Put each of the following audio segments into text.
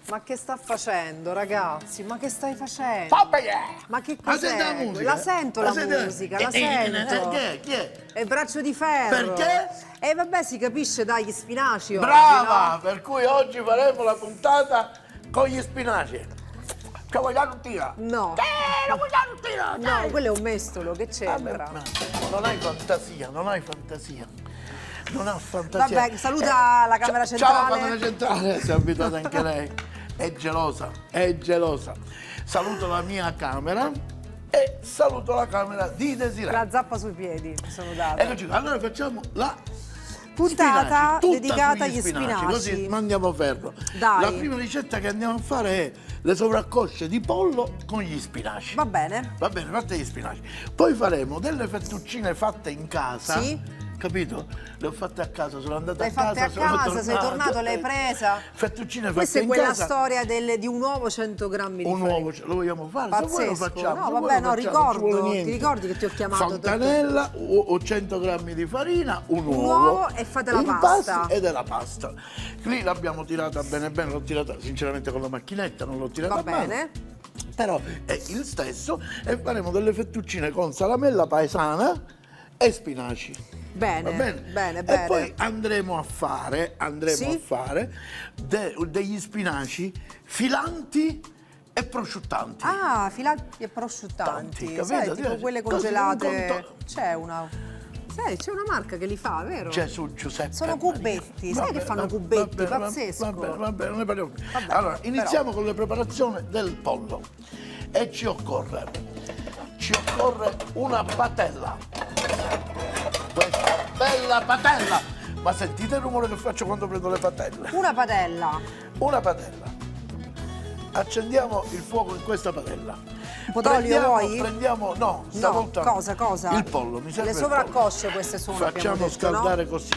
Ma che sta facendo, ragazzi? Ma che stai facendo? Ma che Ma senti la cos'è? musica? La sento la senti- musica, la sento. Chi è? È il braccio di ferro. Perché? E vabbè, si capisce, dai, gli spinaci oggi, Brava! no? Per cui oggi faremo la puntata con gli spinaci. Che vuoi la rottina? No. Non vuoi la rottina? No, quello è un mestolo, che Vabbè, c'entra? ma non hai fantasia, non hai fantasia. Non ha fantasia. Vabbè, saluta la camera Ciao centrale. camera centrale, si è abituata anche lei. È gelosa, è gelosa. Saluto la mia camera e saluto la camera di Desiree. La zappa sui piedi, mi sono data. Eccoci qua, allora facciamo la Puntata spinaci, tutta dedicata sugli agli spinaci. Così mandiamo ferro. Dai. La prima ricetta che andiamo a fare è le sovraccosce di pollo con gli spinaci. Va bene. Va bene, fatte gli spinaci. Poi faremo delle fettuccine fatte in casa. Sì. Capito? Le ho fatte a casa, sono andata L'hai a casa. fatte a sono casa, sei tornato, l'hai presa. Fettuccine fatte Questa è in quella casa. storia di un uovo 100 grammi di Un farina. uovo, lo vogliamo fare? Se vuoi lo Pazzesco. facciamo. No, se vuoi vabbè, lo no, facciamo, non ci vuole ricordo. Ti niente. ricordi che ti ho chiamato? Fontanella o 100 grammi di farina, un uovo e fate la pasta. impasti e della pasta. Qui l'abbiamo tirata bene bene, l'ho tirata sinceramente con la macchinetta, non l'ho tirata Va a mano. bene. Però è il stesso e faremo delle fettuccine con salamella paesana e spinaci. Bene, Va bene? bene, E bene. poi andremo a fare Sì? degli spinaci filanti e prosciuttanti. Ah, filati e prosciuttanti. Tanti, capito? Sai, tipo Così, quelle un congelate. conto- C'è una. Sai, c'è una marca che li fa, vero? Gesù Giuseppe Sono Maria. cubetti, sai Va che bene, fanno va cubetti? bene, Pazzesco. Va bene, non ne parliamo più. Vabbè, Allora, iniziamo però. con la preparazione del pollo. E ci occorre una patella. Questa bella patella. Ma sentite il rumore che faccio quando prendo le patelle? Una padella. Una padella. Accendiamo il fuoco in questa padella. Un po' d'olio vuoi? Prendiamo, no, stavolta No, cosa? il pollo, mi serve Le il pollo. sovraccosce queste sono, abbiamo Facciamo detto, scaldare no? così.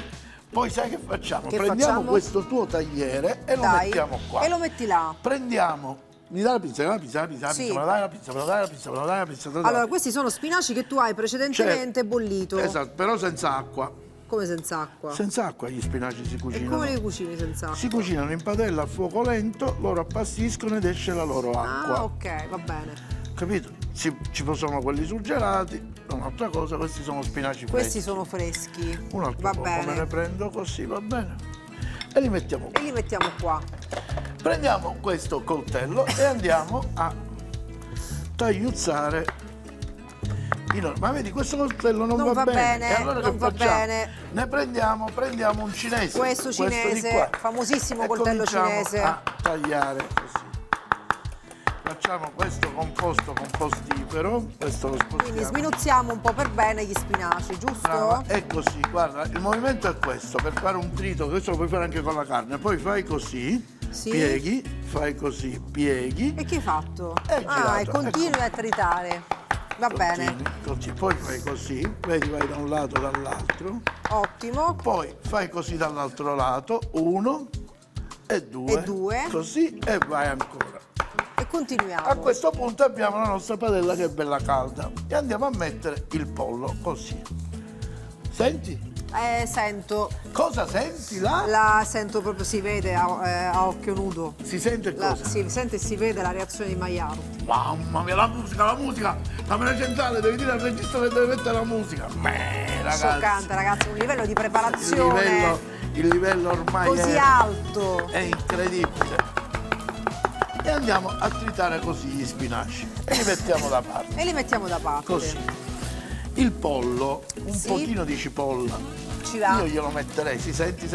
Poi sai che facciamo? Che Prendiamo facciamo? questo tuo tagliere e lo Dai. mettiamo qua. E lo metti là. Prendiamo. Mi dai la pizza, Sì. me la dai la pizza, me la dai la pizza, me la dai la pizza. te la dai. Allora, questi sono spinaci che tu hai precedentemente Cioè, bollito. Esatto, però senza acqua. Come senza acqua? Senza acqua gli spinaci si E cucinano. come li cucini senza acqua? Si cucinano in padella a fuoco lento, loro appassiscono ed esce la loro acqua. Ah, ok, va bene. Capito? Ci sono quelli surgelati, un'altra cosa, questi sono spinaci freschi. Questi sono freschi. Un altro Va po', me ne bene. prendo così, va bene? E li mettiamo E qua. li mettiamo qua. Prendiamo questo coltello e andiamo a tagliuzzare ma vedi, questo coltello non va bene. E allora non che va facciamo? bene. Ne prendiamo un cinese. Questo di cinese, qua. famosissimo E coltello cominciamo cinese. a tagliare così. Facciamo questo composto compostifero, questo lo Quindi spostiamo. sminuzziamo un po' per bene gli spinaci, giusto? Brava, è così, guarda, il movimento è questo, per fare un trito, questo lo puoi fare anche con la carne, poi fai così, Sì. pieghi, fai così, pieghi, E che hai fatto? È girato, e continui ecco. a tritare. Va bene, così, poi fai così, vedi, vai da un lato dall'altro, ottimo. poi fai così dall'altro lato, 1 e 2, E due. così e vai ancora. E continuiamo. A questo punto abbiamo la nostra padella che è bella calda e andiamo a mettere il pollo così. Senti? Sento, Cosa senti là? la sento proprio, si vede a occhio nudo. Si sente cosa? Si sente e si vede la reazione di Maiaro. Mamma mia, la musica! Camera centrale, devi dire al regista che deve mettere la musica. Beh, ragazzi. Scioccante, ragazzi, un livello di preparazione Il livello ormai così alto. è incredibile. E andiamo a tritare così gli spinaci e li mettiamo da parte. E li mettiamo da parte. Così. Il pollo, un Sì. pochino di cipolla. Ci va. Io glielo metterei, si senti.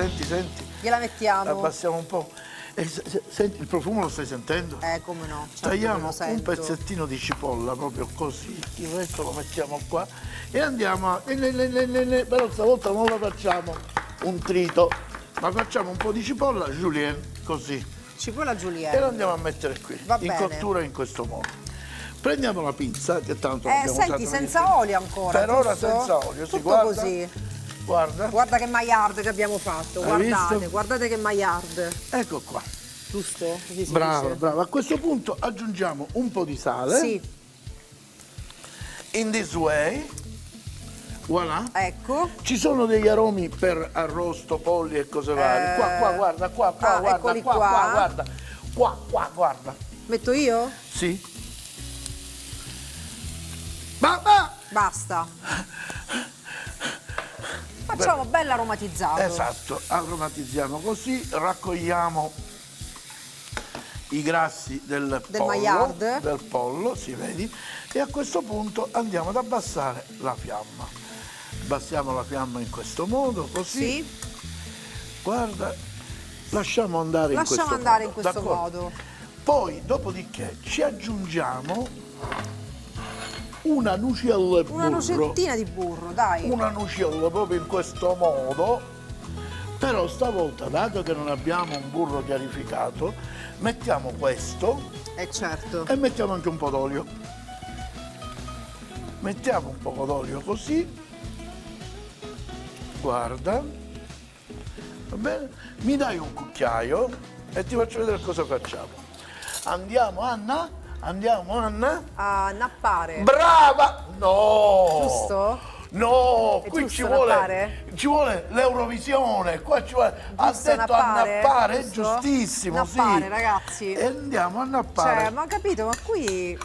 Gliela mettiamo. Abbassiamo un po'. E senti, il profumo lo stai sentendo? Come no. certo che Tagliamo lo un sento. pezzettino di cipolla proprio così, il resto lo mettiamo qua e andiamo a... però stavolta non lo facciamo un trito, ma facciamo un po' di cipolla julienne, così, Cipolla e Giulietta. lo andiamo a mettere qui, Va in bene. cottura in questo modo. Prendiamo la pizza, che tanto l'abbiamo Senti, usata senza olio ancora. per ora giusto? senza olio, si Tutto guarda. così. Guarda, Guarda che maillard che abbiamo fatto, Hai guardate, visto? guardate che maillard. ecco qua. Giusto? Così si Bravo, dice. bravo. A questo punto aggiungiamo un po' di sale. Sì, In this way. Voilà. ecco. Ci sono degli aromi per arrosto, polli e cose varie. Qua, guarda, qua, Ah, guarda, eccoli qua, qua. guarda. Qua, guarda. Metto io? Sì. Ma. Basta. Facciamo bello aromatizzato. Esatto, aromatizziamo così, raccogliamo i grassi del pollo, Maillard. si vedi, e a questo punto andiamo ad abbassare la fiamma. Abbassiamo la fiamma in questo modo, così. Sì. Guarda, lasciamo andare in questo modo. Poi, dopodiché, ci aggiungiamo una nucella di burro. Una nocettina di burro, dai. Una nucella proprio in questo modo, però stavolta, dato che non abbiamo un burro chiarificato, mettiamo questo Certo. e mettiamo anche un po' d'olio. Mettiamo un po' d'olio così, guarda, va bene? Mi dai un cucchiaio e ti faccio vedere cosa facciamo. Andiamo, Anna? Andiamo, Anna? A nappare. Brava! No! Giusto? No, È qui giusto nappare? ci vuole l'Eurovisione, qua ci vuole. Ha Giusto detto nappare? a nappare, è Giusto? giustissimo, Nappare, sì. ragazzi. E andiamo a nappare. Cioè, ma ho capito, ma qui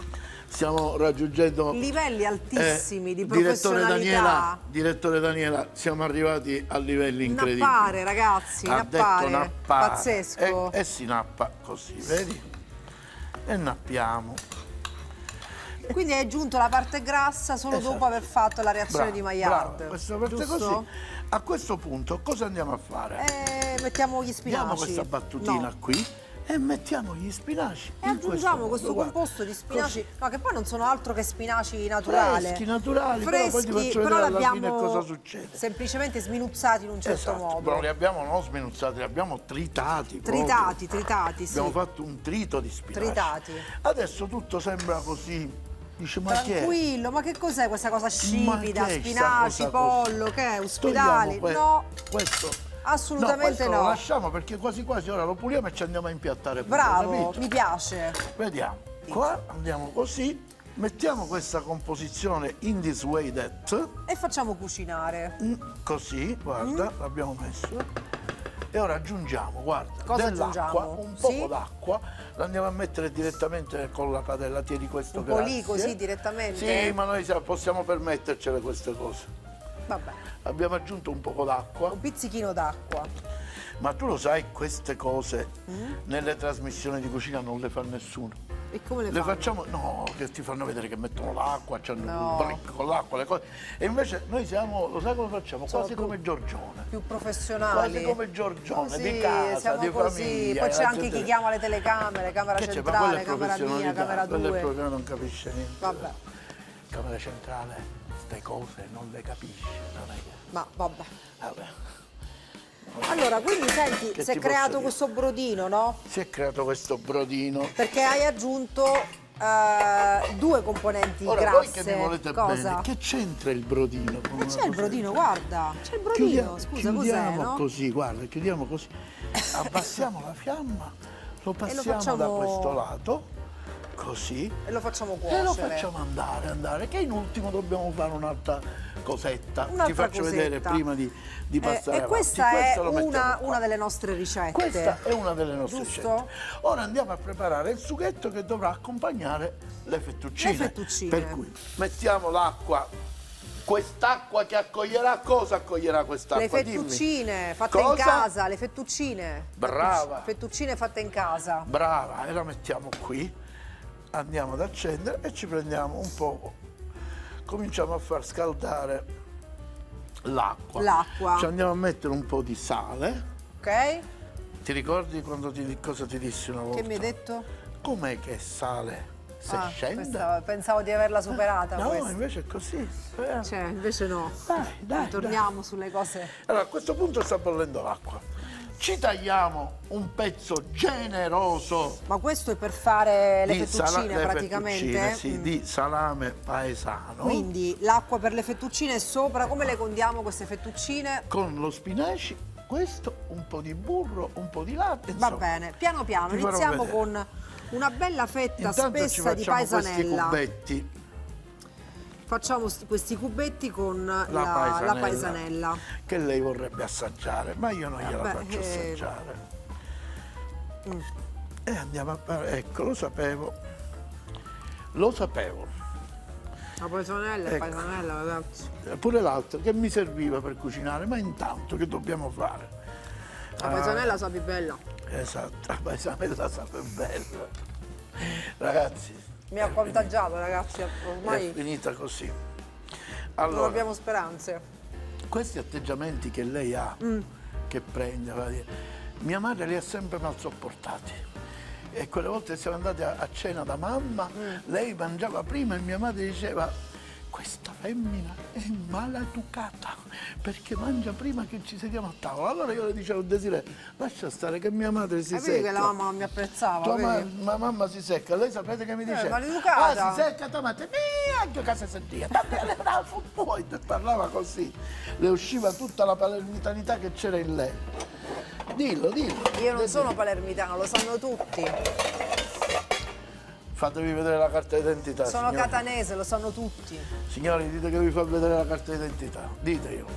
Stiamo raggiungendo livelli altissimi di direttore professionalità. Direttore Daniela, siamo arrivati a livelli incredibili. Nappare, ragazzi, Ha nappare. detto nappare. Pazzesco. E si nappa così, vedi? E nappiamo. Quindi hai aggiunto la parte grassa solo Esatto. dopo aver fatto la reazione di Maillard. Brava, questa parte giusto? così. A questo punto cosa andiamo a fare? Mettiamo gli spinaci. Diamo questa battutina No. qui e mettiamo gli spinaci. E in aggiungiamo questo questo modo, guarda. composto di spinaci, Così. no, che poi non sono altro che spinaci naturali. Freschi, naturali, però poi ti faccio però vedere alla fine l'abbiamo cosa succede. semplicemente sminuzzati in un certo Esatto, modo. però li abbiamo non sminuzzati, li abbiamo tritati. Tritati, sì. Abbiamo fatto un trito di spinaci. Tritati. Adesso tutto sembra così. Dice, ma che è? Tranquillo, ma che cos'è questa cosa scipida? Ma che è Spinaci, sta cosa così? pollo, che è? Ospedali? No, Questo. assolutamente questo no. Lo lasciamo perché quasi quasi ora lo puliamo e ci andiamo a impiattare pure, Bravo, capito? mi piace. Vediamo. Qua andiamo così. Mettiamo questa composizione in this way that. E facciamo cucinare. Così, guarda, l'abbiamo messo. E ora aggiungiamo, guarda, Cosa dell'acqua, aggiungiamo? un poco Sì? d'acqua, la andiamo a mettere direttamente con la padella, tieni questo Un po' lì, grazie. così, direttamente? Sì, ma noi possiamo permettercele queste cose. Vabbè, Abbiamo aggiunto un poco d'acqua, un pizzichino d'acqua. ma tu lo sai, queste cose nelle trasmissioni di cucina non le fa nessuno. E come le Le fanno? facciamo, no, che ti fanno vedere che mettono l'acqua, c'hanno No. un brick con l'acqua, le cose. E invece noi siamo, lo sai come facciamo? Sono Quasi come Giorgione. Più professionali. Quasi come Giorgione, Così, di casa, siamo di così. famiglia. Poi c'è la anche gente- chi chiama le telecamere, camera Che c'è? Ma quella centrale, è camera mia, professionalità, camera quella è 2. proprio non capisce niente. Vabbè, Camera centrale, queste cose non le capisce, non è che... ma vabbè. Vabbè. Allora, quindi senti, Che si è ti posso creato dire? questo brodino, no? Si è creato questo brodino. Perché hai aggiunto due componenti Ora, grasse. voi che mi volete Cosa? bene, che c'entra il brodino? con una C'è il cosa brodino, del genere? guarda. C'è il brodino, scusa, cos'è, chiudiamo no? così, guarda, chiudiamo così. Abbassiamo la fiamma, lo passiamo facciamo- da questo lato, così. E lo facciamo E cuocere. lo facciamo andare, che in ultimo dobbiamo fare un'altra cosetta. Ti Un'altra faccio vedere cosetta. prima di passare E avanti. questa Questo è lo mettiamo qua. una delle nostre ricette. Questa è una delle nostre Giusto? ricette. Ora andiamo a preparare il sughetto che dovrà accompagnare le fettuccine. Le fettuccine. Per cui mettiamo l'acqua. Quest'acqua che accoglierà, cosa accoglierà quest'acqua? Le fettuccine fatte Cosa? in casa, le fettuccine. Brava. Fettuccine fatte in casa. Brava, e la mettiamo qui. Andiamo ad accendere e ci prendiamo un po'. Cominciamo a far scaldare l'acqua. L'acqua. Ci andiamo a mettere un po' di sale. Ok? Ti ricordi cosa ti dissi una volta? Che mi hai detto? Com'è che sale se Ah, scende? pensavo di averla superata No, questa. invece è così. Cioè, invece no. Dai. Torniamo sulle cose. Allora, a questo punto sta bollendo l'acqua. Ci tagliamo un pezzo generoso Ma questo è per fare le di fettuccine le praticamente? fettuccine, sì, di salame paesano. Quindi l'acqua per le fettuccine è sopra, come le condiamo queste fettuccine? Con lo spinaci, questo, un po' di burro, un po' di latte. Va insomma. bene, piano piano, Ti farò iniziamo vedere. con una bella fetta Intanto ci spessa di facciamo questi paesanella. cubetti. Facciamo questi cubetti con La la paesanella. che lei vorrebbe assaggiare, ma io non gliela Beh, faccio assaggiare. E andiamo a fare, ecco, lo sapevo. Lo sapevo. La paesonella è Ecco. paesonella, ragazzi. Pure l'altro che mi serviva per cucinare, ma intanto che dobbiamo fare? La paesonella sa più bella. Esatto, la paesonella sape bella. Ragazzi, Mi ha contagiato, ragazzi, è ormai finita così. non Allora, abbiamo speranze. questi atteggiamenti che lei ha, che prende, va a dire, mia madre li ha sempre mal sopportati. E quelle volte che siamo andati a cena da mamma, lei mangiava prima e mia madre diceva: questa femmina è maleducata perché mangia prima che ci sediamo a tavola. Allora io le dicevo: Desiree, lascia stare che mia madre si Vedi che la secca. mamma non mi apprezzava, Tua vedi? mamma si secca, lei sapete che mi dice? maleducata. Ah, si secca, tomate, anche casa sentia, poi parlava così, le usciva tutta la palermitanità che c'era in lei. Dillo. Io non sono palermitano, lo sanno tutti. Fatevi vedere la carta d'identità. Sono signori. catanese, lo sanno tutti. Signori, dite che vi fa vedere la carta d'identità, ditelo.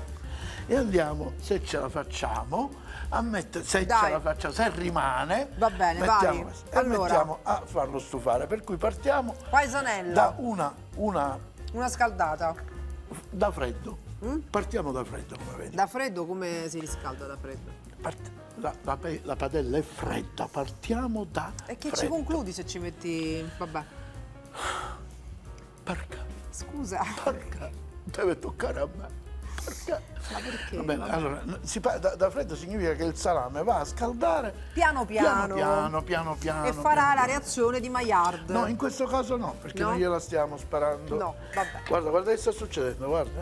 E andiamo, se ce la facciamo, a mettere, se Dai. ce la facciamo, se rimane, Va bene, mettiamo vai. questo. E Allora. mettiamo a farlo stufare. Per cui partiamo Paesonella, da una una scaldata. da freddo. Partiamo da freddo, come vedi. Da freddo come si riscalda da freddo? La padella è fredda, partiamo da E che ci freddo. concludi se ci metti... Vabbè. Porca, Scusa. deve toccare a me. Porca. Ma perché? Va bene, Vabbè. allora, da freddo significa che il salame va a scaldare Piano piano. piano. E farà la reazione di Maillard. No, in questo caso no, perché No? non gliela stiamo sparando. No, vabbè. Guarda che sta succedendo, guarda.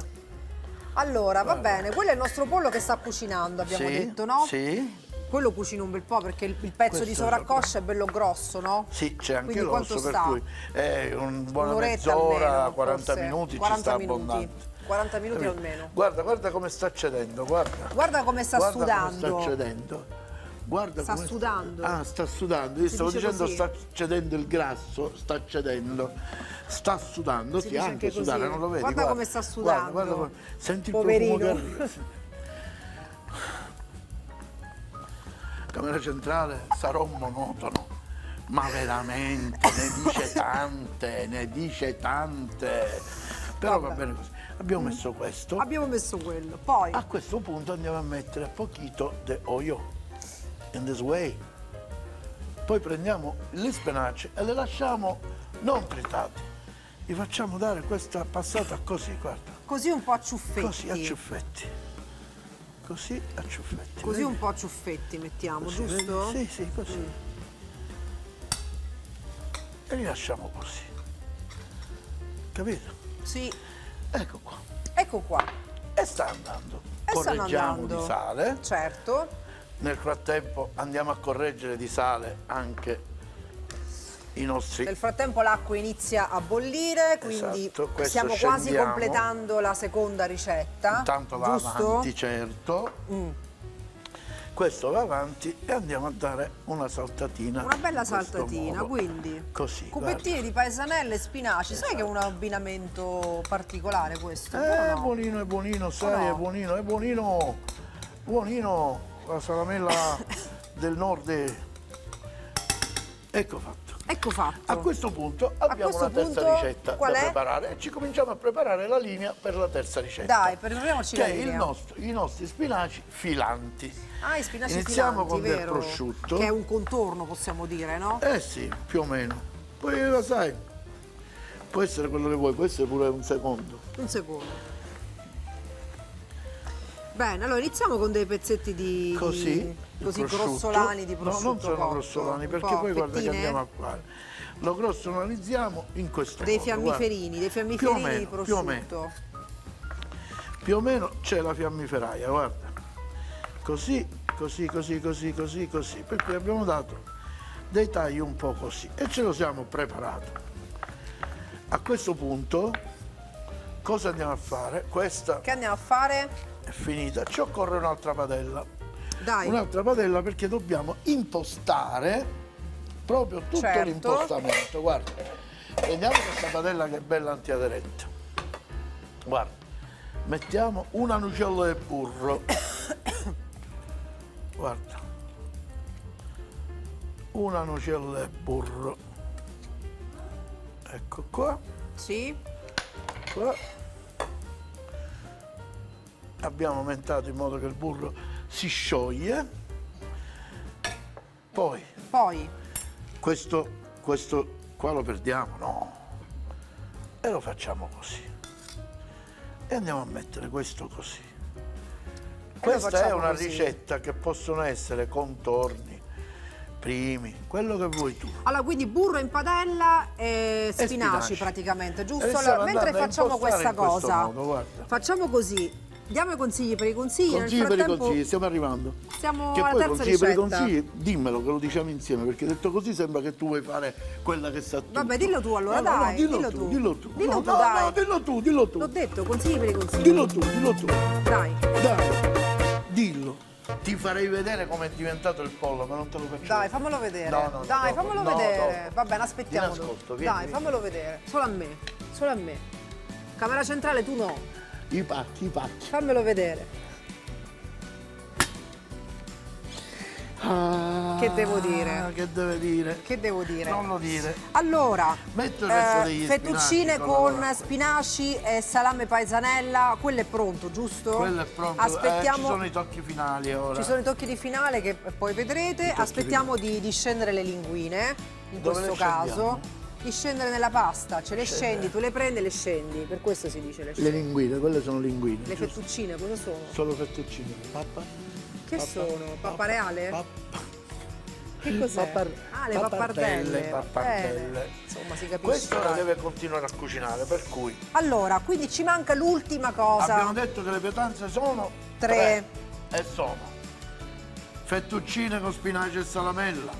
Allora, va bene, quello è il nostro pollo che sta cucinando, abbiamo Sì, detto, no? Sì. Quello cucina un bel po' perché il pezzo di Questo sovraccoscia è bello grosso, no? Sì, c'è anche Quindi quanto l'osso, per sta? cui è una buona Un'oretta mezz'ora, almeno, 40 forse. minuti 40 ci sta minuti. abbondante. 40 minuti Capito? almeno. Guarda come sta cedendo, guarda. Guarda come sta Guarda sudando. come sta cedendo. Guarda Sta come sudando. Ah, sta sudando. Io Si stavo dice dicendo così. sta cedendo il grasso, sta cedendo. Sta sudando, Si sì, dice anche anche sudare, così. non lo vedi? Guarda come sta sudando. Guarda. Senti il Poverino. profumo che arriva. Camera centrale sarò monotono, ma veramente ne dice tante. Però va bene così. Abbiamo messo questo. Abbiamo messo quello. Poi, A questo punto andiamo a mettere pochito di olio. In this way. Poi prendiamo gli spinaci e le lasciamo non tritati. Gli facciamo dare questa passata così, guarda. così un po' a ciuffetti. Così a ciuffetti. Così a ciuffetti. Così vedi? un po' a ciuffetti mettiamo, Così, giusto? vedi? Sì, così. E li lasciamo così. Capito? Sì. Ecco qua. Ecco qua. E sta andando. E stanno Correggiamo andando. di sale. Certo. Nel frattempo andiamo a correggere di sale anche i nostri. Nel frattempo l'acqua inizia a bollire, quindi Esatto, questo stiamo quasi scendiamo. completando la seconda ricetta. Intanto va giusto? avanti, certo. Questo va avanti e andiamo a dare una saltatina. Una bella in questo saltatina, modo. quindi. Così. Cubettini di paesanelle e spinaci. Sai che è un abbinamento particolare questo? È o no? buonino, è buonino, sai, no? è buonino, è buonino. Buonino, la salamella del nord. Ecco fatto. Ecco fatto. A questo punto abbiamo questo una terza punto, ricetta qual da è? preparare e ci cominciamo a preparare la linea per la terza ricetta. Dai, prepariamoci che la è linea. i nostri spinaci filanti. Ah, i spinaci Iniziamo filanti, con del vero? prosciutto. Che è un contorno, possiamo dire, no? Eh sì, più o meno. Poi lo sai, può essere quello che vuoi, può essere pure un secondo. Un secondo. Bene, allora iniziamo con dei pezzetti di Così, il così prosciutto. grossolani di prosciutto. No, non sono cotto. grossolani, Un perché po' poi guarda che fettine? andiamo a fare. Lo grossolanizziamo in questo Dei modo. fiammiferini, dei fiammiferini di più o prosciutto. meno. Più o meno c'è la fiammiferaia, guarda. Così. Per cui abbiamo dato dei tagli un po' così e ce lo siamo preparato. A questo punto cosa andiamo a fare? Questa Che andiamo a fare? è finita, ci occorre un'altra padella. Dai. Un'altra padella perché dobbiamo impostare proprio tutto Certo. l'impostamento. Guarda, prendiamo questa padella che è bella antiaderente. Guarda, mettiamo una nocciolo di burro. Guarda. una nocella e burro. Ecco qua. Sì. Qua. Abbiamo aumentato in modo che il burro si scioglie. Poi questo qua lo perdiamo, no? E lo facciamo così. E andiamo a mettere questo così. Questa è una ricetta che possono essere contorni, primi, quello che vuoi tu. Allora, quindi burro in padella e spinaci praticamente, giusto? Allora, mentre facciamo questa cosa, modo, facciamo così. Diamo i consigli per i consigli. Consigli per i consigli, stiamo arrivando. Siamo che alla poi terza consigli per i ricetta. consigli, dimmelo che lo diciamo insieme, perché detto così sembra che tu vuoi fare quella che sa tutto. Vabbè, dillo tu allora, No, no, dai. dillo tu. Dillo tu, No, dai. no, dillo tu. L'ho detto, consigli per i consigli. Dillo tu. Dai. Dai, dillo. Ti farei vedere com'è diventato il pollo, ma non te lo faccio. Dai, fammelo vedere. No, Dai, dopo. fammelo No, vedere. dopo. Va bene, aspettiamo. Ti nascosto, Dai, vieni. fammelo vedere. Solo a me. Solo a me. Camera centrale tu no. I pacchi. Fammelo vedere. Che devo dire? Che deve dire? Che devo dire? Non lo dire. Allora, Metto il resto degli fettuccine spinaci, con spinaci e salame paesanella, quello è pronto, giusto? Quello è pronto. Aspettiamo. Ci sono i tocchi finali ora. Ci sono i tocchi di finale che poi vedrete. Aspettiamo di scendere le linguine, in Dove questo le caso. scendiamo? Di scendere nella pasta, ce le scendi, tu le prendi e le scendi, per questo si dice le Le scendi. linguine, quelle sono linguine. Le giusto? fettuccine cosa sono? Solo fettuccine. Pappa? Che sono? Pappa reale? Che cos'è? Pappar- Ah, le pappardelle. pappardelle. Bene. Insomma, si capisce. Questo la dai. deve continuare a cucinare, per cui Allora, quindi ci manca l'ultima cosa. abbiamo detto che le pietanze sono Tre. e sono fettuccine con spinaci e salamella,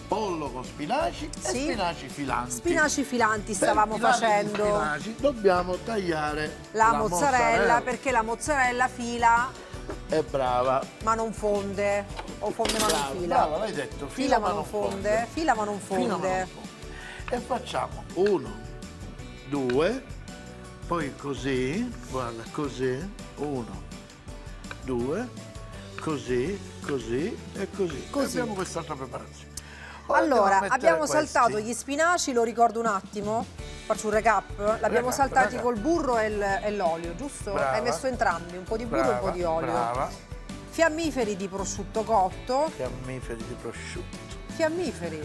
pollo con spinaci e Sì. spinaci filanti. Spinaci filanti Per stavamo filare gli facendo. spinaci dobbiamo tagliare La mozzarella, perché la mozzarella fila è brava. ma non fonde. O fonde ma non fila. Brava, l'hai detto. Fila ma non fonde. Fila ma non Fila ma non fonde. fonde. E facciamo 1, 2, poi così, guarda, così, 1, 2, così e così. Così. E abbiamo quest'altra preparazione. Ora Allora, andiamo a mettere abbiamo questi. saltato gli spinaci, lo ricordo un attimo, faccio un recap. L'abbiamo saltati col burro e l'olio, giusto? Brava. Hai messo entrambi, un po' di burro e un po' di olio. Brava. Fiammiferi di prosciutto cotto. Fiammiferi di prosciutto. Fiammiferi.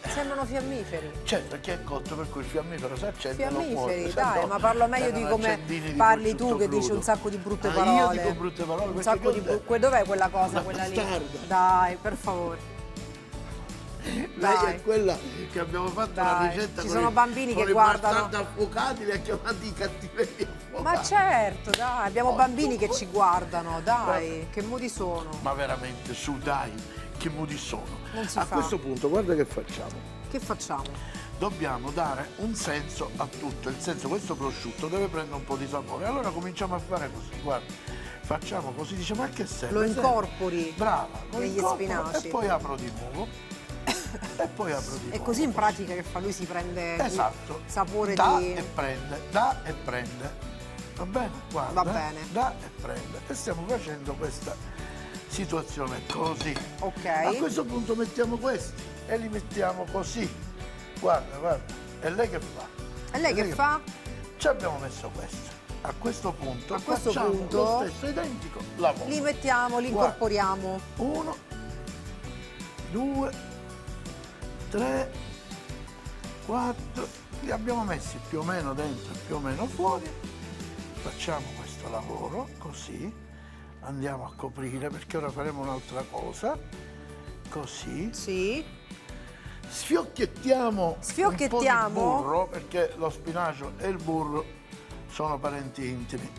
Sembrano fiammiferi. Certo, chi è cotto per cui il fiammifero si accende non muore. Fiammiferi, se dai, no, ma parlo meglio di erano come accendini di parli tu prosciutto che dici crudo. un sacco di brutte Ah, parole. io dico brutte parole Un perché sacco che di ho detto? dov'è quella cosa, Una quella lì? bastarda. Dai, per favore. Lei Dai. è quella che abbiamo fatto la Dai, ricetta ci con sono i- bambini con che i guardano. bastardi affocati, li ha chiamati i cattivetti affocati. Ma certo, dai, abbiamo Oh, bambini tu- che ci guardano, dai, che modi sono. Ma veramente, su dai, che modi sono. Non si A fa. questo punto, guarda che facciamo. Che facciamo? Dobbiamo dare un senso a tutto. Il senso, questo prosciutto deve prendere un po' di sapore. Allora cominciamo a fare così, guarda. Facciamo così, dice, ma che serve? Lo Serve. incorpori Brava, lo negli incorporo spinaci. E poi apro di nuovo. E poi apro di È nuovo. così in pratica che fa lui, si prende Esatto. il sapore dà di... e prende, dà e prende. Va bene? Guarda. Va bene. Dà e prende. E stiamo facendo questa situazione così. Ok. A questo punto mettiamo questi e li mettiamo così. Guarda, guarda. E lei che fa? E lei che fa? Ci abbiamo messo questo. A questo punto A questo facciamo punto lo stesso identico lavoro. Li mettiamo, li Guarda. incorporiamo. 1, 2, 3, 4, li abbiamo messi più o meno dentro e più o meno fuori. Facciamo questo lavoro così, andiamo a coprire perché ora faremo un'altra cosa, così. Sì. Sfiocchettiamo Sfiochettiamo. un po' di burro perché lo spinacio e il burro sono parenti intimi.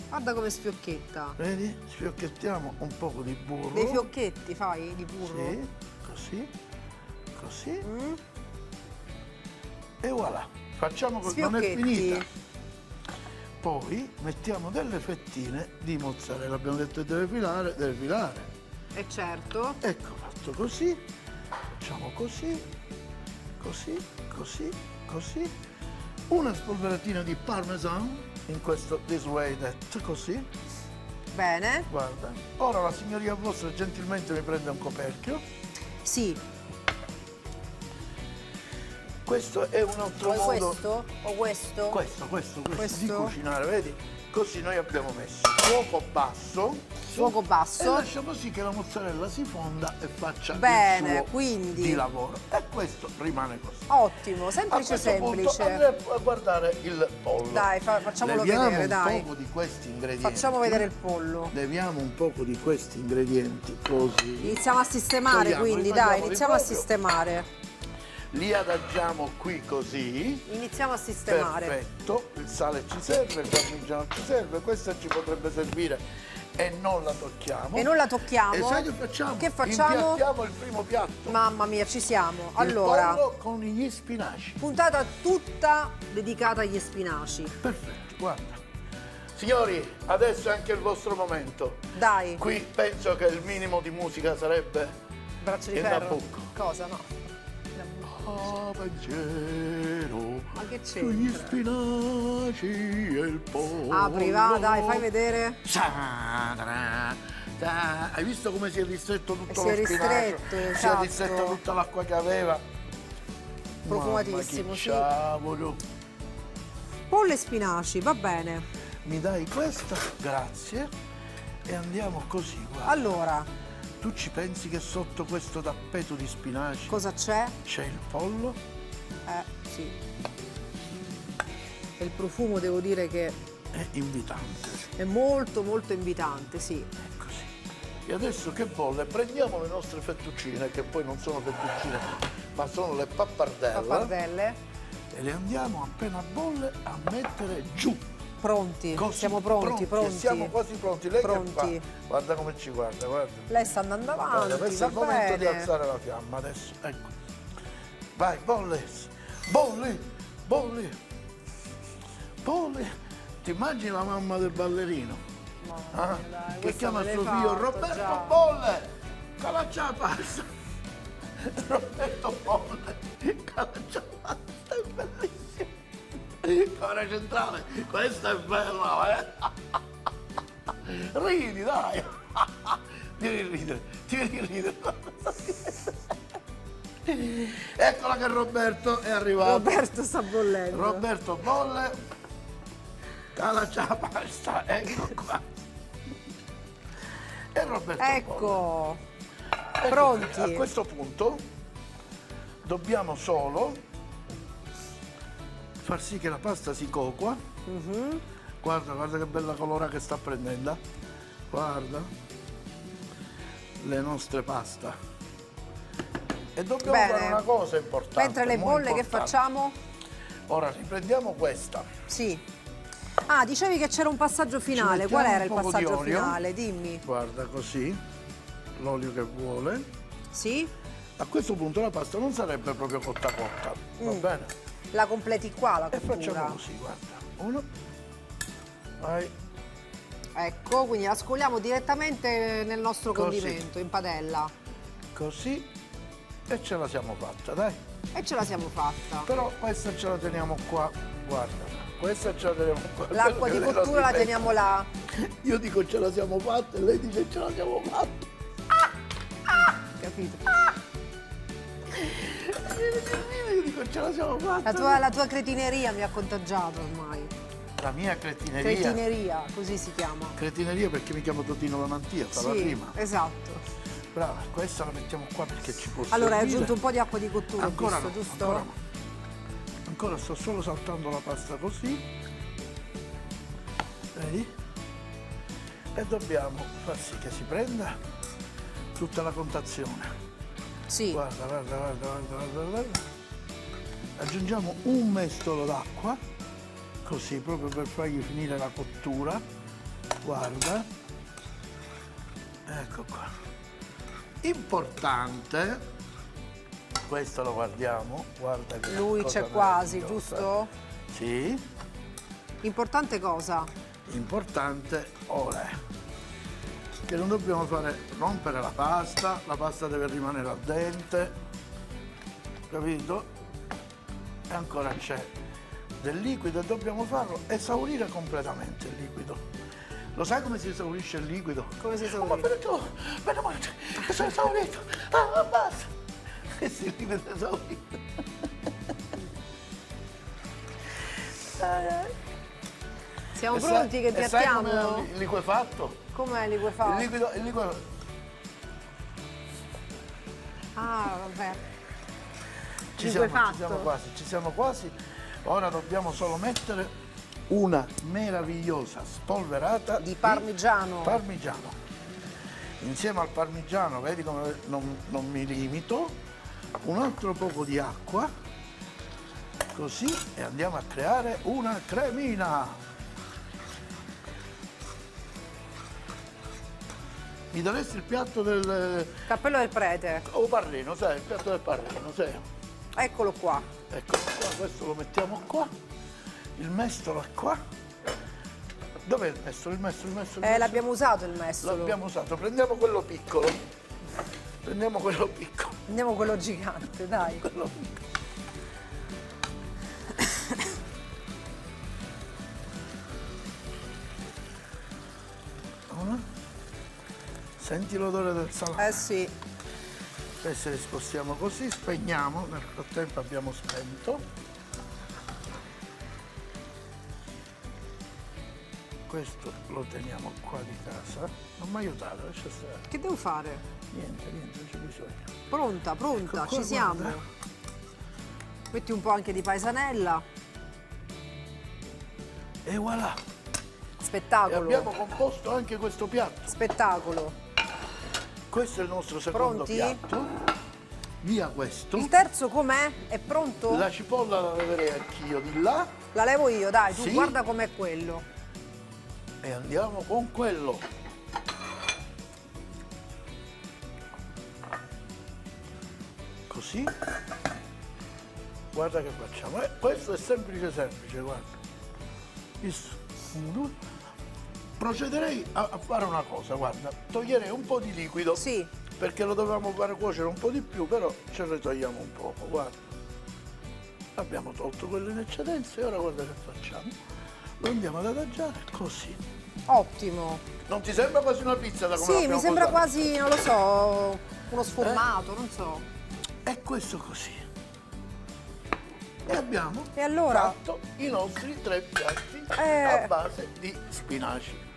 Guarda come sfiocchetta. Vedi? Sfiocchettiamo un po' di burro. Dei fiocchetti fai di burro? Sì, così, così. Mm? E voilà, facciamo così, non è Sfiocchetti. finita. Poi mettiamo delle fettine di mozzarella, abbiamo detto che deve filare, deve filare. E certo. Ecco, fatto così, facciamo così, così, così, così. Una spolveratina di parmesan, in questo this way that, così. Bene. Guarda, ora la signoria vostra gentilmente mi prende un coperchio. Sì. Questo è un altro Vuoi modo. questo o questo? Questo di Questo? cucinare, vedi? Così noi abbiamo messo fuoco basso. Fuoco E basso. lasciamo sì che la mozzarella si fonda e faccia Bene, il suo quindi. di lavoro. E questo rimane così. Ottimo, A semplice questo punto semplice. andrei a guardare il pollo. Dai, facciamolo Leviamo vedere, dai. un poco di questi ingredienti. Facciamo vedere il pollo. Leviamo un poco di questi ingredienti così. Iniziamo a sistemare, Togliamoli, quindi, dai, togliamoli iniziamo a proprio. sistemare. Li adagiamo qui così. Iniziamo a sistemare. Perfetto, il sale ci serve, il parmigiano ci serve, questa ci potrebbe servire e non la tocchiamo. E non la tocchiamo. E sai che facciamo? Che facciamo? Impiattiamo il primo piatto. Mamma mia, ci siamo. Il Allora, pollo con gli spinaci. puntata tutta dedicata agli spinaci. Perfetto, guarda. Signori, adesso è anche il vostro momento. Dai, Qui penso che il minimo di musica sarebbe braccio di il ferro. Nabucco. Cosa, no? Pensiero Ma che sugli c'entra? spinaci e il pollo. Apri, va, dai, fai vedere. Hai visto come si è ristretto tutto Si è lo spinacio? ristretto, Si è esatto. ristretta tutta l'acqua che aveva. Profumatissimo, Mamma, che sì. cavolo. Pollo e spinaci, va bene. Mi dai questa? Grazie. E andiamo così, guarda. Allora, Tu ci pensi che sotto questo tappeto di spinaci cosa c'è? c'è il pollo? Sì. E il profumo devo dire che È invitante. è molto molto invitante, sì. Così. E adesso che bolle? Prendiamo le nostre fettuccine, che poi non sono fettuccine, ma sono le pappardelle. Pappardelle. E le andiamo appena bolle a mettere giù. Pronti, Così, siamo pronti. Siamo quasi pronti. Lei Pronti. che fa? Guarda come ci guarda, guarda. Lei sta andando Guarda, avanti, questo è va il momento di bene. alzare la fiamma adesso. Ecco. Vai, bolle. Bolli, bolli, bolli. Ti immagini la mamma del ballerino? Mamma mia, dai, Che questo chiama me l'hai suo figlio fatto Roberto già. Bolle. Calaccia la pasta. Roberto Bolle. Calaccia la pasta, è bellissimo. Camera centrale, questa è bella, eh? Ridi, dai. Devi ridere, devi ridere. Eccola che Roberto è arrivato. Roberto sta bollendo. Roberto bolle, calaccia la pasta, ecco qua. E Roberto bolle. Ecco, Ecco pronti. qui. A questo punto dobbiamo solo far sì che la pasta si cocua. Guarda, guarda che bella colora che sta prendendo. Guarda le nostre pasta. E dobbiamo Bene. fare una cosa importante. Mentre le molto bolle che importante. facciamo? Ora riprendiamo questa. Sì. Ah, dicevi che c'era un passaggio finale. mettiamo Qual era un il poco di passaggio olio. finale? Dimmi. Guarda così, l'olio che vuole. Sì? A questo punto la pasta non sarebbe proprio cotta, va bene? La completi qua la E facciamo cottura. così, guarda. Uno. Vai. Ecco, quindi la scoliamo direttamente nel nostro Così. condimento, in padella. Così. E ce la siamo fatta, dai. E ce la siamo fatta. Però questa ce la teniamo qua, guarda. Questa ce la teniamo qua. L'acqua di Quello che lei cottura la ripete. teniamo là. Io dico ce la siamo fatta e lei dice ce la siamo fatta. Capito? Io dico ce la siamo fatta. La tua cretineria mi ha contagiato ormai. La mia cretineria. Cretineria, così si chiama. Cretineria perché mi chiamo Totino Lamantia, fa la Sì, prima. esatto. Brava, questa la mettiamo qua perché ci può Allora, hai servire. aggiunto un po' di acqua di cottura, Ancora giusto? no, Giusto? ancora no. Ancora sto solo saltando la pasta così. Vedi? E dobbiamo far sì che si prenda tutta la contazione. Sì. Guarda, guarda, guarda, guarda, guarda, guarda. Aggiungiamo un mestolo d'acqua, così proprio per fargli finire la cottura. Guarda. Ecco qua. Importante, questo lo guardiamo, guarda che Lui cosa c'è quasi, meravigliosa. giusto? Sì, Importante cosa? importante ora che non dobbiamo fare rompere la pasta deve rimanere al dente, capito? E ancora c'è del liquido e dobbiamo farlo esaurire completamente il liquido. Lo sai come si esaurisce il liquido? Come si Ma esaurisce? per tu, meno male, che sono esaurito. Ah, basta. E si liquido è esaurito. Siamo E pronti che e sai com'è piattiamo? il liquefatto? Com'è liquefatto? Il liquido. Ah, vabbè. Ci siamo Liquefatto. quasi, ci siamo quasi. Ora dobbiamo solo mettere una meravigliosa spolverata Di parmigiano. parmigiano. Insieme al parmigiano, vedi come non mi limito, un altro poco di acqua, così, e andiamo a creare una cremina. Mi daresti il piatto del Cappello del prete. parrino, sai, il piatto del parrino, sai? Eccolo qua. Ecco qua, questo lo mettiamo qua, il mestolo è qua. Dov'è il mestolo? Il mestolo? L'abbiamo usato il mestolo. L'abbiamo usato, prendiamo quello piccolo. Prendiamo quello piccolo. Andiamo quello gigante, dai. Quello piccolo. Senti l'odore del salato? Eh sì. Adesso li spostiamo così, spegniamo, nel frattempo abbiamo spento. Questo lo teniamo qua di casa. Non mi aiutate, lascia stare. Che devo fare? Niente, non c'è bisogno. Pronta, pronta, Ecco qua, ci siamo. guarda. Metti un po' anche di paesanella. E voilà! E Spettacolo. abbiamo composto anche questo piatto. Spettacolo. Questo è il nostro secondo Pronti? piatto. Via questo. Il terzo com'è? È pronto? La cipolla la leverei anch'io di là La levo io, dai, tu Sì. guarda com'è quello. e andiamo con quello. Così. Guarda che facciamo. Questo è semplice, guarda. Visto? Uno, due. Procederei a fare una cosa, guarda. Toglierei un po' di liquido. Sì. Perché lo dovevamo fare cuocere un po' di più, però ce ne togliamo un poco, guarda. Abbiamo tolto quello in eccedenza e ora guarda che facciamo. Lo andiamo ad adagiare così. Ottimo. Non ti sembra quasi una pizza da come Sì, l'abbiamo mi sembra posata? quasi, non lo so, uno sformato, non so. E questo così. E abbiamo E allora? fatto i nostri 3 piatti Eh. a base di spinaci.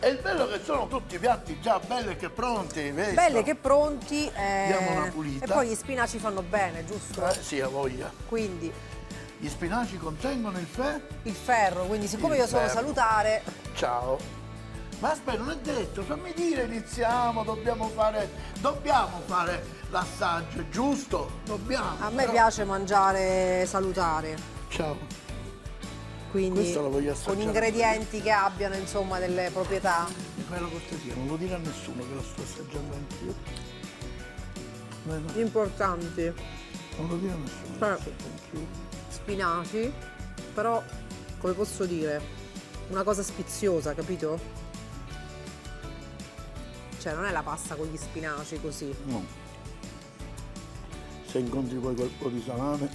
E il bello è che sono tutti piatti già belli che pronti, vedi? Belle che pronti. Diamo una pulita. E poi gli spinaci fanno bene, giusto? Sì, ha voglia. Quindi Gli spinaci contengono il il ferro, quindi siccome Il io sono ferro. salutare, Ciao. Ma aspetta, non è detto, fammi dire, iniziamo, dobbiamo fare l'assaggio, giusto? Dobbiamo. a me però- piace mangiare salutare. Ciao. Quindi Questo lo voglio assaggiare. con ingredienti che abbiano insomma delle proprietà. Mi fai la cortesia, non lo dire a nessuno che lo sto assaggiando anch'io. No. Importanti. Non lo dire a nessuno, Però- lo assaggio anch'io. Spinaci, però come posso dire, una cosa spiziosa, capito? Cioè non è la pasta con gli spinaci così. No. Se incontri poi quel po' di salame,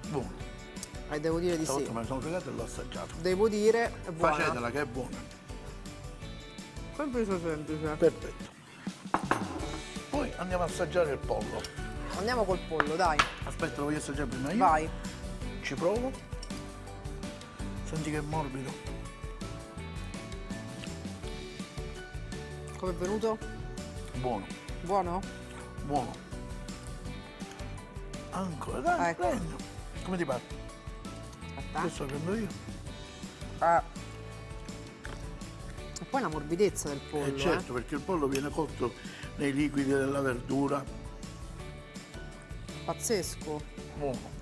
buono. Devo dire di Stavolta sì. me ne sono fregato e l'ho assaggiato. Devo dire, è buona. Facetela che è buona. Semplice, semplice. Perfetto. Poi andiamo a assaggiare il pollo. Andiamo col pollo, dai. Aspetta, lo voglio assaggiare prima io. Vai. Ci provo. Senti che è morbido. Come è venuto? Buono, Buono? buono. Ancora, dai, Ecco. prendi. Come ti pare? Aspetta. Questo lo prendo io. E poi la morbidezza del pollo, Certo, perché il pollo viene cotto nei liquidi della verdura. Pazzesco. Buono.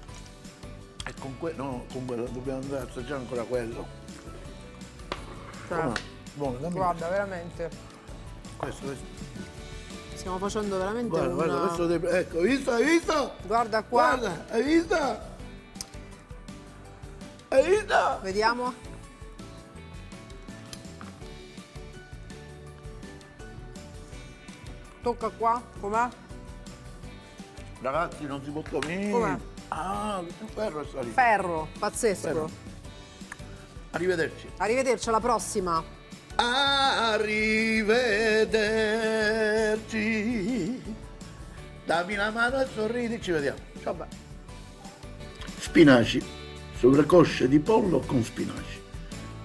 E con quello dobbiamo andare a assaggiare ancora quello. Cioè, Com'è? Buono, dammi guarda, veramente. questo. Stiamo facendo veramente Guarda, un... guarda, questo ecco, hai visto? Guarda qua. Guarda, hai visto? Hai visto? Vediamo. Tocca qua, com'è? Ragazzi, non si può capire. Com'è? Ah, il ferro è salito. Ferro, pazzesco. Ferro. Arrivederci. Arrivederci alla prossima. Arrivederci. Dammi la mano e sorridi, ci vediamo. Ciao. Vabbè. spinaci, sovrakosce di pollo con spinaci,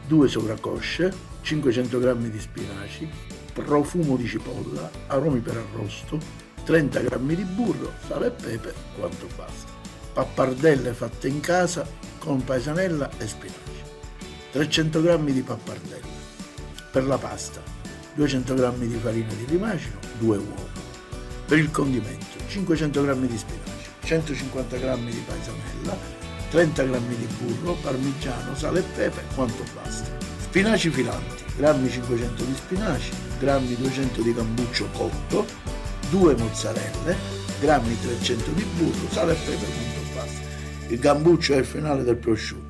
2 sovrakosce, 500 g di spinaci, profumo di cipolla, aromi per arrosto, 30 g di burro, sale e pepe, quanto basta. Pappardelle fatte in casa con paisanella e spinaci, 300 g di pappardelle. Per la pasta, 200 g di farina di rimacino, 2 uova. Per il condimento, 500 g di spinaci, 150 g di paisanella, 30 g di burro, parmigiano, sale e pepe, quanto basta. Spinaci filanti, grammi 500 di spinaci, grammi 200 di cambuccio cotto, 2 mozzarelle, grammi 300 di burro, sale e pepe, quanto basta. Il cambuccio è il finale del prosciutto.